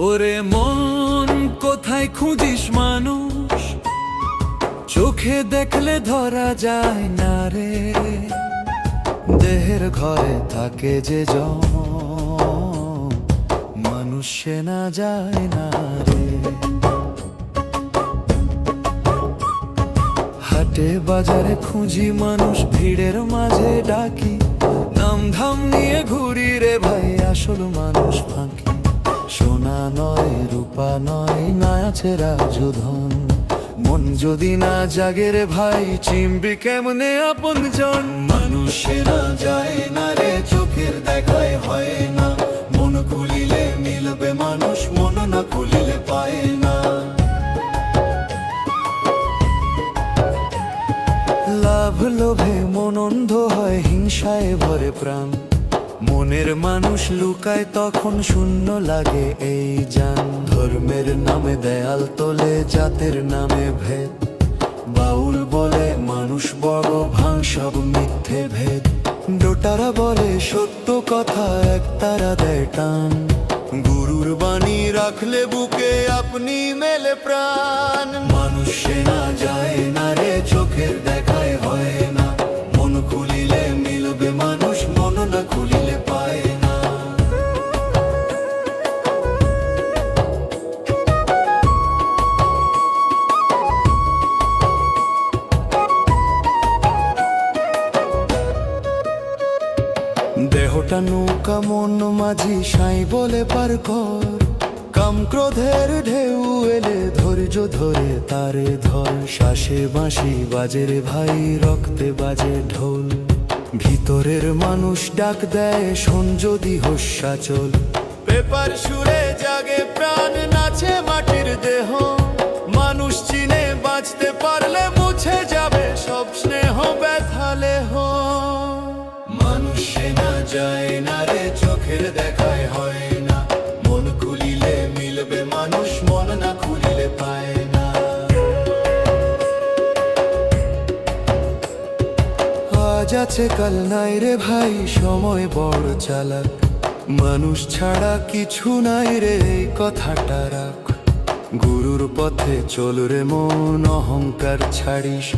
ওরে মন কোথায় খুঁজিস মানুষ, চোখে দেখলে ধরা যায় না রে। দেহের ঘরে থাকে যে মানুষ সে না যায় না রে। হাটে বাজারে খুঁজি মানুষ, ভিড়ের মাঝে ডাকি, নাম ধাম নিয়ে ঘুরি রে ভাই, আসল মানুষ ফাঁকি। সোনা নয় রূপা নয়, না আছে রাজধন, মন যদি না জাগে রে ভাই, চিনবি কেমনে আপন জন। মানুষেরা যায় না রে, চোখের দেখায় হয় না, মন খুলিলে মিলবে মানুষ, মন না খুলিলে পায় না। লাভ লোভে মন অন্ধ হয়, হিংসায় ভরে প্রাণ, মনের মানুষ লুকায় তখন শূন্য লাগে এই জান। ধর্মের নামে দেয়াল তোলে, জাতের নামে ভেদ, বাউল বলে মানুষ বড়, ভাঙ সব মিথ্যে ভেদ। ডোটারা বলে সত্য কথা, এক তারা দেয় টান, গুরুর বাণী রাখলে বুকে আপনি মেলে প্রাণ। মানুষ সে না যায় না রে, চোখের দেখায় হয় না, মন খুলিলে মিলবে মানুষ, মন না খুলিলে পায় না। দেহটা নৌকা, মন মাঝি, সাই বলে পার কর, কাম ক্রোধের ঢেউ এলে ধৈর্য ধরে তারে ধর। শ্বাসে বাঁশি বাজে রে ভাই, রক্তে বাজে ঢোল, ভিতরের মানুষ ডাক দেয় শোন যদি হোস্যাচল। পেপার সুরে জাগে প্রাণ, নাচে মাটির দেহ, মানুষ চিনে বাঁচতে পারলে মুছে যাবে সব স্নেহ ব্যথালে হো। মানুষ সে না যায় না রে, চোখের দেখায় হয় না, মন খুলিলে মিলবে মানুষ, মন না খুলিলে পায় না। আজ আছে কাল নাই রে ভাই, সময় বড় চালাক, মানুষ ছাড়া কিছু নাই রে, এই কথাটা রাখ। গুরুর পথে চল রে মন, অহংকার ছাড়িস,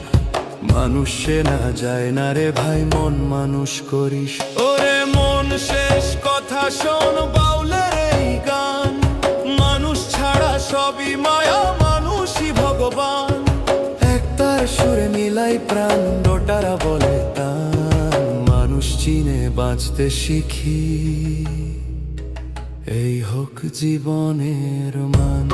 মানুষ সে না যায় না রে ভাই, মন মানুষ করিস। ওরে মন শেষ কথা শোন, বাউলের এই গান, মানুষ ছাড়া সবই মায়া, মানুষই ভগবান। একতার সুরে মিলাই প্রাণ, ডোটারা বলে টান, মানুষ চিনে বাঁচতে শিখি, এই হোক জীবনের মান।